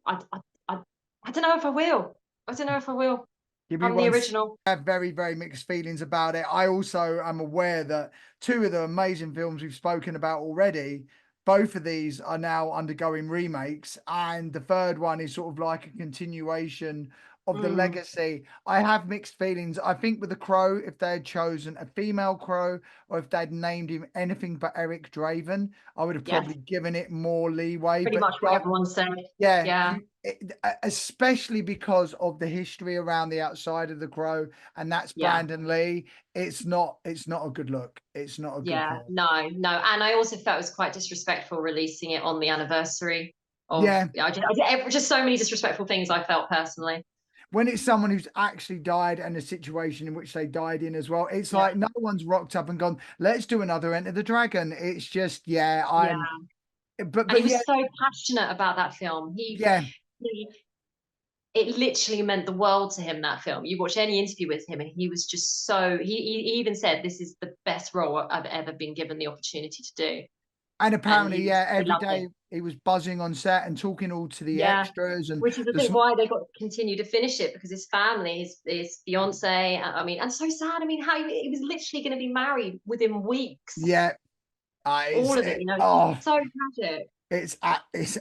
I, I, I, I don't know if I will. I don't know if I will. Give me I'm the once. original. I have very, very mixed feelings about it. I also am aware that two of the amazing films we've spoken about already, both of these are now undergoing remakes, and the third one is sort of like a continuation of the Mm, legacy. I have mixed feelings. I think with the Crow, if they had chosen a female Crow, or if they'd named him anything but Eric Draven, I would have yes, probably given it more leeway. pretty But much what everyone said. yeah, Yeah, especially because of the history around the outside of the Crow, and that's yeah, Brandon Lee. It's not a good look. It's not a good yeah. call. No, no. And I also felt it was quite disrespectful releasing it on the anniversary of. Yeah, Just so many disrespectful things I felt personally. when it's someone who's actually died and a situation in which they died in as well, it's Yeah, like no one's rocked up and gone, let's do another Enter the Dragon. It's just, yeah, yeah. And he yeah, was so passionate about that film. yeah. He it literally meant the world to him, that film. You watch any interview with him and he was just so he even said this is the best role I've ever been given the opportunity to do. And And apparently, yeah, he every loved it. day he was buzzing on set and talking all to the Yeah. extras and Which is I the, think why they got to continue to finish it, because his family, his fiance, I mean, and so sad. I mean, how he was literally going to be married within weeks. yeah, All of it, it's just oh, so tragic. it's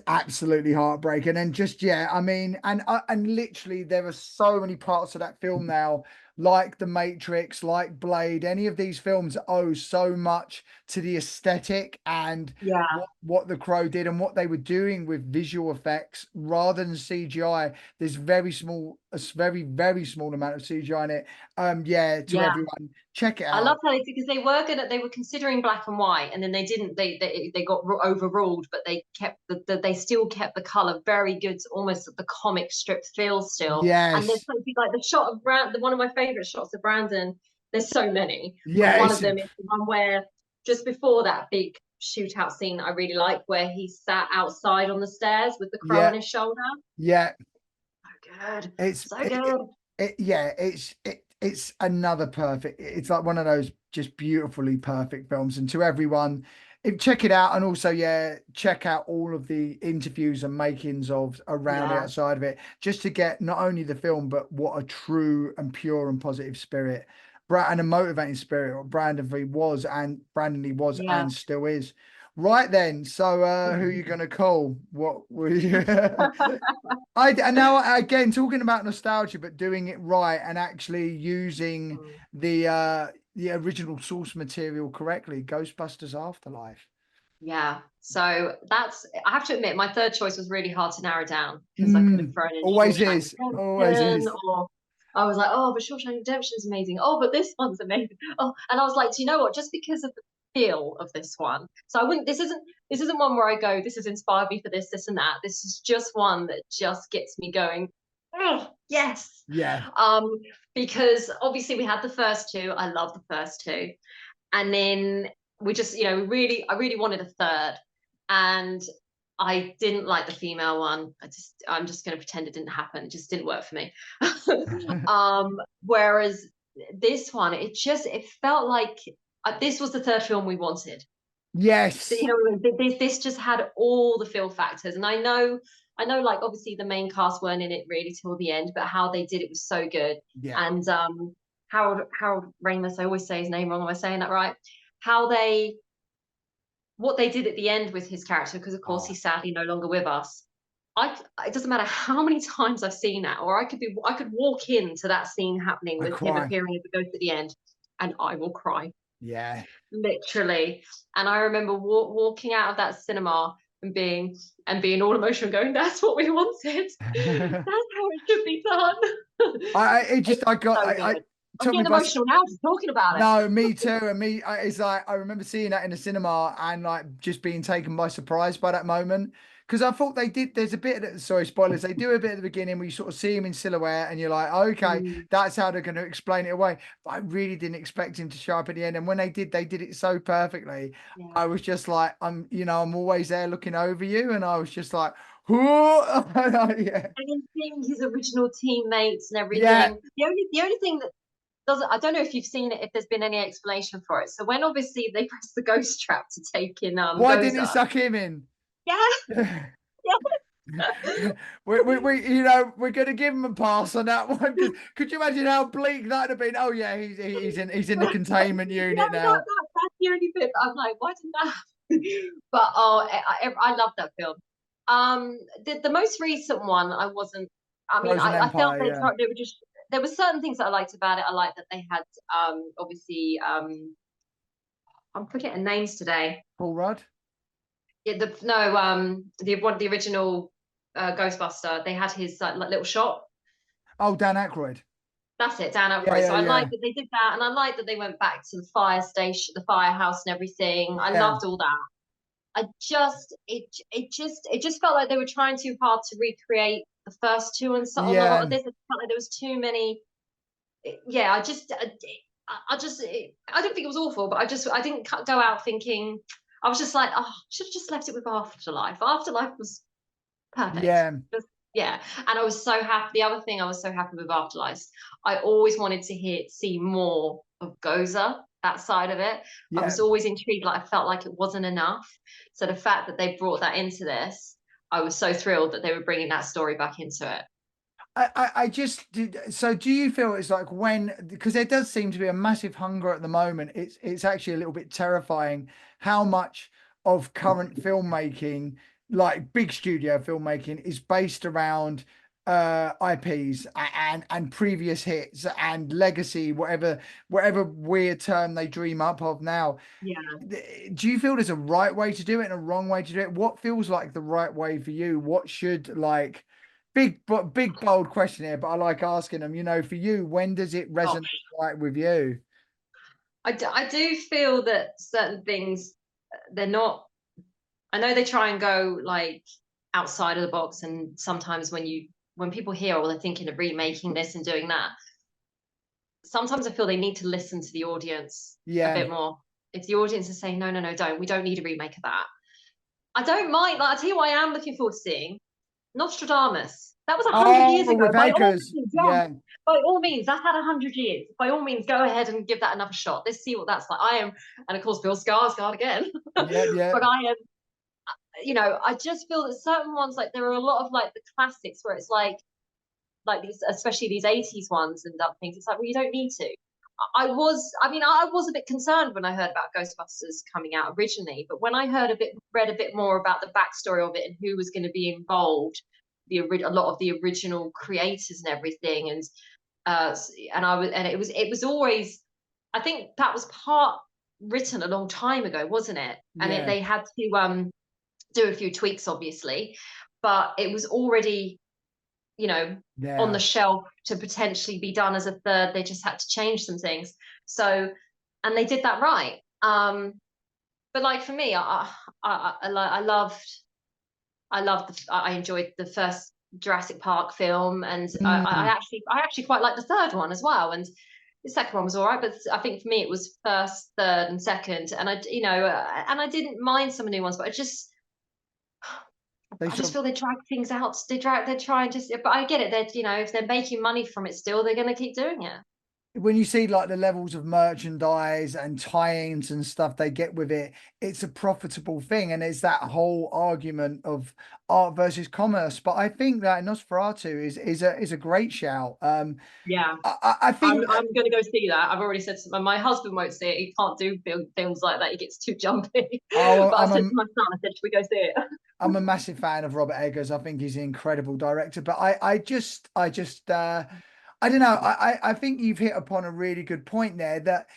absolutely heartbreaking, and just yeah, I mean, and literally there are so many parts of that film now, like The Matrix, like Blade. Any of these films owe so much to the aesthetic and Yeah. what the Crow did and what they were doing with visual effects rather than CGI. There's very small amount of CGI in it. Yeah, to Yeah. everyone, check it I love out. how because they were considering black and white, and then they didn't they got overruled, but they kept they still kept the color very good, almost the comic strip feel still. And there's Yes, something like the shot of Brand, one of my favorite shots of Brandon. There's so many, but yeah, one of them is the one where just before that big shootout scene I really liked, where he sat outside on the stairs with the crow Yeah, on his shoulder. yeah. So good. It's So good. yeah, it's another perfect. It's like one of those just beautifully perfect films. And to everyone, check it out. And also, yeah, check out all of the interviews and makings of around it, Yeah. outside of it, just to get not only the film, but what a true and pure and positive spirit, and a motivating spirit what Brandon Lee was Yeah. and still is. Right then, so who are you gonna call? What were you? And now again talking about nostalgia, but doing it right and actually using the original source material correctly. Ghostbusters Afterlife. Yeah. So that's, I have to admit, my third choice was really hard to narrow down because I could have thrown in Always Shawshank is. Always Redemption, is. or I was like, oh, but Shawshank Redemption is amazing. Oh, but this one's amazing. Oh, and I was like, do you know what? Just because of the feel of this one. So I wouldn't, this isn't one where I go, this has inspired me for this and that. This is just one that just gets me going. Oh, yes. Yeah. Um, because obviously we had the first two. I love the first two. And then we just, I really wanted a third. And I didn't like the female one. I'm just going to pretend it didn't happen. It just didn't work for me. Whereas this one, it felt like this was the third film we wanted. So, Yes. this just had all the feel factors. And I know, like obviously the main cast weren't in it really till the end, but how they did it was so good. Yeah. And Harold Ramis, I always say his name wrong. Am I saying that right? How they what they did at the end with his character, because of course Oh, he's sadly no longer with us. It doesn't matter how many times I've seen that, or I could walk into that scene happening I with him cry. appearing as a ghost at the end, and I will cry, Yeah. literally. And I remember walking out of that cinema and being all emotional, going, "That's what we wanted. That's how it should be done." It just It's so I good. I'm took me getting by. emotional now just talking about it. No, me too. And it's like I remember seeing that in the cinema and like just being taken by surprise by that moment. Because I thought they did. There's a bit of, sorry, spoilers. They do a bit at the beginning where you sort of see him in silhouette and you're like, okay, Mm, that's how they're going to explain it away. But I really didn't expect him to show up at the end. And when they did it so perfectly. yeah. I was just like, I'm always there looking over you. And I was just like, whoa. Yeah. And then seeing his original teammates and Yeah. everything. The only thing that doesn't, I don't know if you've seen it, if there's been any explanation for it. So when obviously they press the ghost trap to take in Why didn't it Gozer. suck him in? Yeah, yeah. We're going to give him a pass on that one. Could you imagine how bleak that'd have been? Oh yeah, he's in the containment Yeah, unit now. that's the only bit that I'm like, why didn't that happen? But oh, I love that film. The most recent one, I wasn't. I mean, Frozen I felt Empire, yeah. they were just. There were certain things that I liked about it. I liked that they had obviously I'm forgetting names today. Paul Rudd. Yeah, the original Ghostbuster. They had his like little shop. Oh, Dan Aykroyd. That's it, Dan Yeah, Aykroyd. yeah, So I yeah, like that they did that, and I like that they went back to the fire station, the firehouse, and everything. I yeah, loved all that. It just felt like they were trying too hard to recreate the first two, and so on a lot yeah, of this, it felt like there was too many. Yeah, I don't think it was awful, but I didn't go out thinking. I was just like, oh, should have just left it with Afterlife. Afterlife was perfect. yeah, Just, yeah, and I was so happy. The other thing I was so happy with Afterlife, I always wanted to see more of Gozer, that side of it. I yeah. was always intrigued. Like I felt like it wasn't enough. So the fact that they brought that into this, I was so thrilled that they were bringing that story back into it. I just did. So, do you feel it's like because there does seem to be a massive hunger at the moment? It's actually a little bit terrifying how much of current filmmaking, like big studio filmmaking, is based around IPs and previous hits and legacy, whatever weird term they dream up of now. Yeah. Do you feel there's a right way to do it and a wrong way to do it? What feels like the right way for you? What should like big bold question here, but I like asking them, for you, when does it Oh, resonate right with you? I do feel that certain things, they're not. I know they try and go like outside of the box, and sometimes when people hear, oh, they're thinking of remaking this and doing that. Sometimes I feel they need to listen to the audience a Yeah, bit more. if the audience is saying, no, no, no, don't, we don't need a remake of that. I don't mind. Like, I tell you what I am looking forward to seeing. Nostradamus. That was 100 years Oh, ago. with By all Eggers. means, yeah. Yeah. By all means, that's had 100 years. By all means, go ahead and give that another shot. Let's see what that's like. I am, and of course, Bill Skarsgård again. Yeah. Yeah. But I am, I just feel that certain ones, like there are a lot of like the classics where it's like these, especially these 80s ones and other things. It's like, well, you don't need to. I was a bit concerned when I heard about Ghostbusters coming out originally, but when I read a bit more about the backstory of it and who was going to be involved, a lot of the original creators and everything, and it was always, I think that was part written a long time ago, wasn't it? And Yeah. they had to do a few tweaks, obviously, but it was already on Yeah. the shelf to potentially be done as a third. They just had to change some things. So, and they did that right. But like for me, I enjoyed the first Jurassic Park film, and Mm. I actually quite liked the third one as well. And the second one was all right, but I think for me it was first, third, and second. And I didn't mind some of the new ones, but They I sort just of, feel they drag things out. They try and just, but I get it. If they're making money from it still, they're going to keep doing it. when you see like the levels of merchandise and tie-ins and stuff they get with it, it's a profitable thing. And it's that whole argument of art versus commerce. But I think that Nosferatu is a great shout. Yeah, I think I'm going to go see that. I've already said to my husband won't see it. He can't do films like that. He gets too jumpy. oh, But I said to my son, I said, should we go see it? I'm a massive fan of Robert Eggers. I think he's an incredible director. But I don't know. I think you've hit upon a really good point there that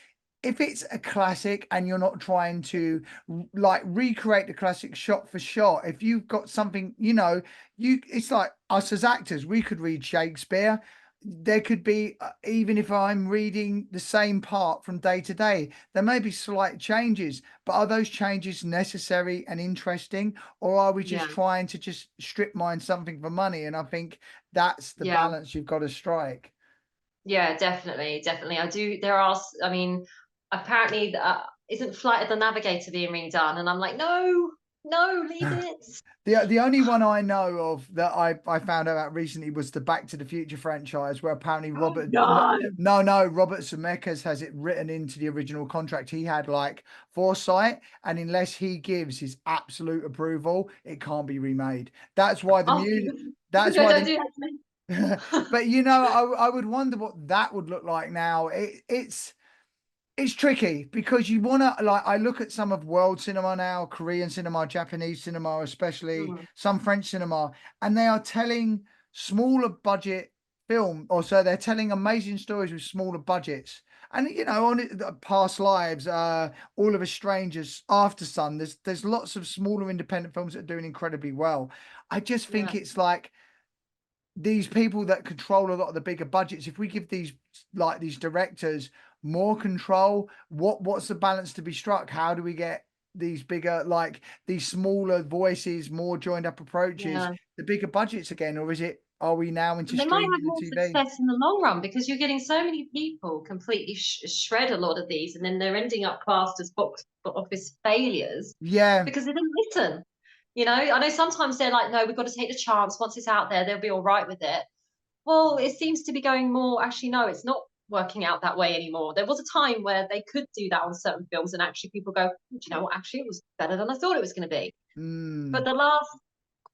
if it's a classic and you're not trying to like recreate the classic shot for shot, if you've got something, it's like us as actors, we could read Shakespeare. There could be, even if I'm reading the same part from day to day, there may be slight changes, but are those changes necessary and interesting, or are we just Yeah, trying to just strip mine something for money? And I think that's the yeah, balance you've got to strike. yeah, definitely, definitely. I do. There are, I mean, apparently, isn't Flight of the Navigator being redone? And I'm like, no, no, leave it. The only one I know of that I found out about recently was the Back to the Future franchise, where apparently No. Robert Zemeckis has it written into the original contract. He had like foresight, and unless he gives his absolute approval, it can't be remade. That's why the Oh, music. That's no, why don't the. do that to me. But I would wonder what that would look like now. It's tricky because you want to, like, I look at some of world cinema now, Korean cinema, Japanese cinema, especially Mm, some French cinema, and they are telling smaller budget film, or so they're telling amazing stories with smaller budgets. And on past lives, All of Us Strangers, After Sun, there's lots of smaller independent films that are doing incredibly well. I just think yeah, it's like these people that control a lot of the bigger budgets, if we give these directors more control, what's the balance to be struck? How do we get these bigger, like these smaller voices, more joined up approaches, yeah. the bigger budgets again? Or are we now into They might have streaming and more TV? success in the long run because you're getting so many people completely shred a lot of these, and then they're ending up classed as box office failures Yeah. because they didn't listen. I know sometimes they're like, no, we've got to take the chance. Once it's out there, they'll be all right with it. Well, it seems to be going more. Actually, no, it's not working out that way anymore. There was a time where they could do that on certain films, and actually people go, do you know what? Actually, it was better than I thought it was going to be. But Mm. the last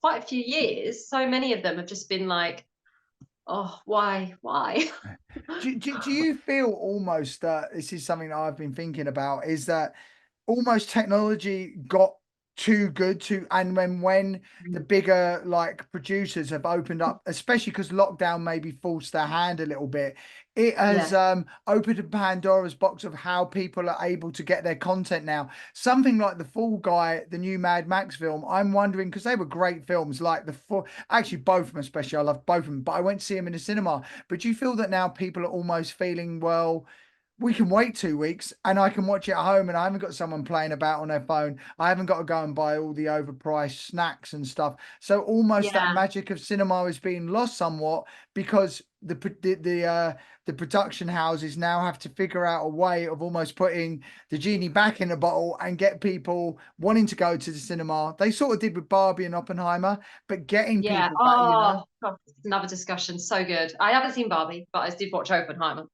quite a few years, so many of them have just been like, oh, why? Do you feel almost that this is something that I've been thinking about, is that almost technology got too good to, and when the bigger like producers have opened up, especially because lockdown maybe forced their hand a little bit, it has Yes, opened a Pandora's box of how people are able to get their content now. Something like The Fall Guy, the new Mad Max film, I'm wondering, because they were great films, like actually both of them, especially I love both of them, but I went to see them in the cinema. But do you feel that now people are almost feeling, well, we can wait 2 weeks and I can watch it at home and I haven't got someone playing about on their phone. I haven't got to go and buy all the overpriced snacks and stuff. So almost that Yeah, magic of cinema is being lost somewhat because the production houses now have to figure out a way of almost putting the genie back in the bottle and get people wanting to go to the cinema. They sort of did with Barbie and Oppenheimer, but getting yeah. people back, Oh, God, another discussion. So good. I haven't seen Barbie, but I did watch Oppenheimer.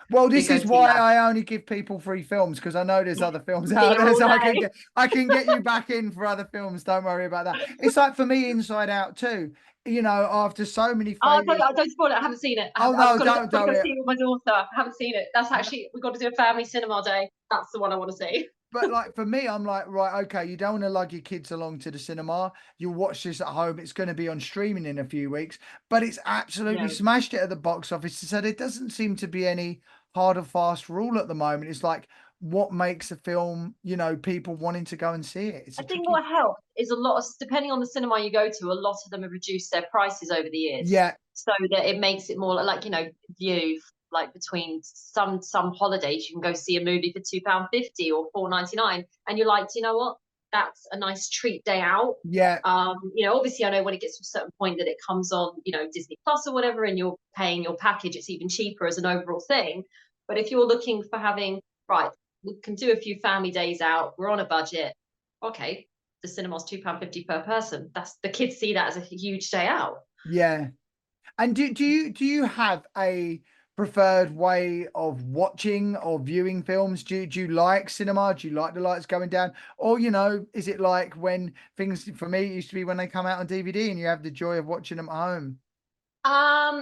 Well, Did this go is see why that. I only give people free films because I know there's other films out Here there, all so day. I can get you back in for other films. Don't worry about that. It's like for me, Inside Out too. You know, after so many Oh, failures. I don't spoil it. I haven't seen it. Oh I've no, got to don't go it. see it with my daughter. I haven't seen it. That's actually, we've got to do a family cinema day. That's the one I want to see. But like for me, I'm like, right, okay, you don't want to lug your kids along to the cinema. You'll watch this at home. It's going to be on streaming in a few weeks, but it's absolutely Yeah. smashed it at the box office. So there doesn't seem to be any hard or fast rule at the moment. It's like what makes a film, people wanting to go and see it. It's I a think tricky. what helps is a lot of, depending on the cinema you go to, a lot of them have reduced their prices over the years. Yeah, So that it makes it more like, view, like between some holidays, you can go see a movie for £2.50 or £4.99. And you're like, do you know what? That's a nice treat day out. yeah, Obviously I know when it gets to a certain point that it comes on, Disney Plus or whatever, and you're paying your package, it's even cheaper as an overall thing. But if you're looking for having, right, we can do a few family days out, we're on a budget, okay, the cinema's £2.50 per person. That's the kids see that as a huge day out. yeah. And do you have a preferred way of watching or viewing films? Do you like cinema? Do you like the lights going down? Or, is it like when things for me it used to be when they come out on DVD and you have the joy of watching them at home?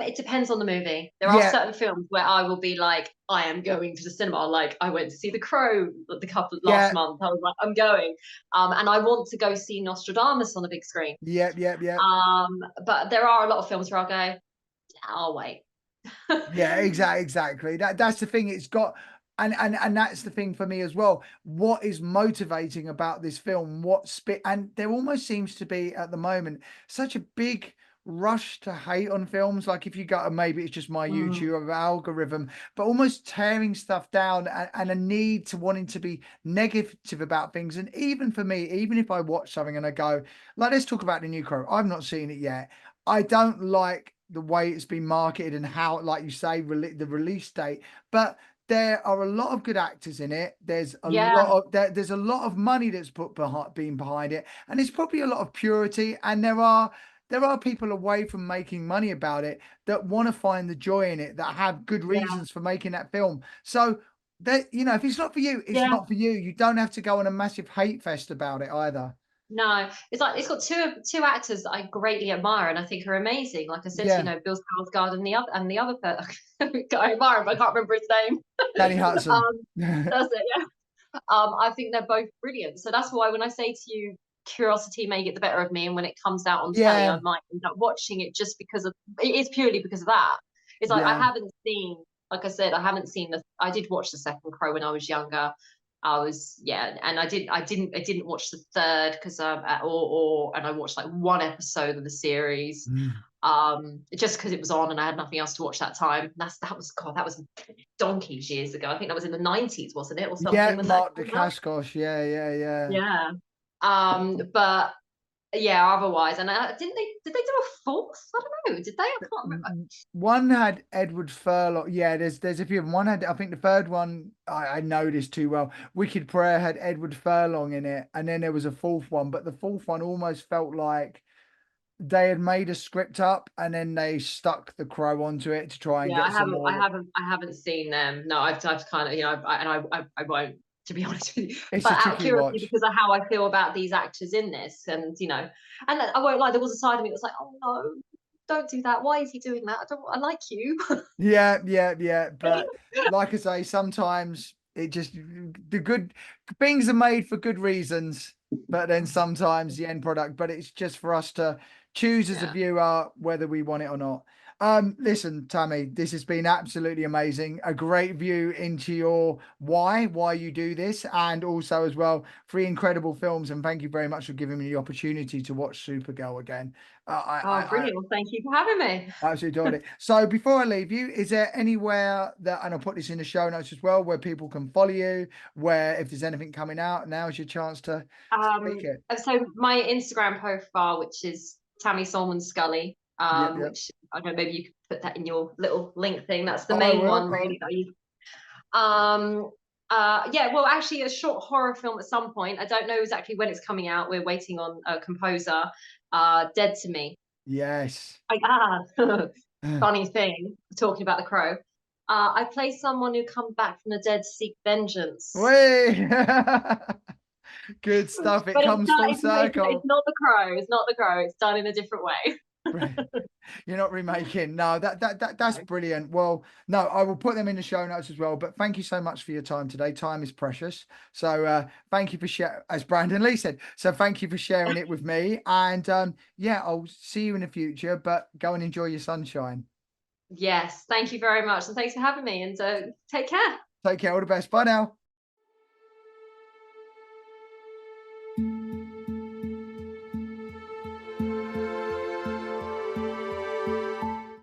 It depends on the movie. There are Yeah, certain films where I will be like, I am going to the cinema. Like I went to see The Crow the couple last yeah, month. I was like, I'm going. And I want to go see Nostradamus on the big screen. yeah, yeah, yeah. But there are a lot of films where I'll go, I'll wait. Yeah, exactly. That's the thing. It's got and that's the thing for me as well. What is motivating about this film? What spit and there almost seems to be at the moment such a big rush to hate on films. Like if you go, and maybe it's just my Mm, YouTube algorithm, but almost tearing stuff down and a need to wanting to be negative about things. And even for me, even if I watch something and I go, like, let's talk about the new Crow. I've not seen it yet. I don't like the way it's been marketed and how, like you say, the release date. But there are a lot of good actors in it. There's a lot yeah, of there's a lot of money that's being behind it, and it's probably a lot of purity. And there are people away from making money about it that want to find the joy in it, that have good yeah, reasons for making that film. So that if it's not for you, it's yeah. not for you. You don't have to go on a massive hate fest about it either. No, it's like it's got two actors that I greatly admire and I think are amazing. Like I said to you, Yeah, Bill Skarsgård and the other guy I admire him, I can't remember his name. Danny Hudson. um, that's it. Yeah. I think they're both brilliant. So that's why when I say to you, curiosity may get the better of me, and when it comes out on telly, Yeah, I might end up watching it just because of it is purely because of that. It's like I yeah. haven't seen, like I said, I haven't seen the. I did watch the second Crow when I was younger. I was and I didn't watch the third because and I watched like one episode of the series Mm. just because it was on and I had nothing else to watch that time. That was donkeys years ago. I think that was in the 90s, wasn't it, or Yeah, something when that Mark came out? Dacascos. Yeah, yeah, yeah. Yeah. But yeah, otherwise, and did they do a fourth? I don't know. Did they? I can't remember. One had Edward Furlong. Yeah, there's a few of them. One had, I think the third one, I know this too well. Wicked Prayer had Edward Furlong in it, and then there was a fourth one, but the fourth one almost felt like they had made a script up and then they stuck the crow onto it to try and Yeah, get some more. I haven't seen them. No, I've kind of, I won't, to be honest with you. It's But a out of tricky curiosity, watch. because of how I feel about these actors in this, and and I won't lie, there was a side of me that was like, oh no, don't do that. Why is he doing that? I like you. Yeah, yeah, yeah. But like I say, sometimes it just the good things are made for good reasons, but then sometimes the end product, but it's just for us to choose as a Yeah. viewer whether we want it or not. Listen, Tammy, this has been absolutely amazing. A great view into your why you do this, and also as well, 3 incredible films. And thank you very much for giving me the opportunity to watch Supergirl again. Oh, brilliant. Well, thank you for having me. I absolutely adored it. So before I leave you, is there anywhere that, and I'll put this in the show notes as well, where people can follow you, where if there's anything coming out, now's your chance to speak it. So my Instagram profile, which is Tammy Solman Sculley, Yep, yep. which I don't know, maybe you could put that in your little link thing. That's the I main will. one, really. That you, yeah, well, actually, a short horror film at some point. I don't know exactly when it's coming out. We're waiting on a composer. Dead to Me. Yes. Funny thing, talking about The Crow. I play someone who come back from the dead to seek vengeance. Way. Good stuff. It But comes full it's circle. not The Crow. It's not The Crow. It's done in a different way. Brilliant. You're not remaking. No, that's No. brilliant. Well, no, I will put them in the show notes as well. But thank you so much for your time today. Time is precious. So thank you for sharing, as Brandon Lee said. So thank you for sharing it with me. And yeah, I'll see you in the future. But go and enjoy your sunshine. Yes, thank you very much. And thanks for having me. And take care. Take care. All the best. Bye now.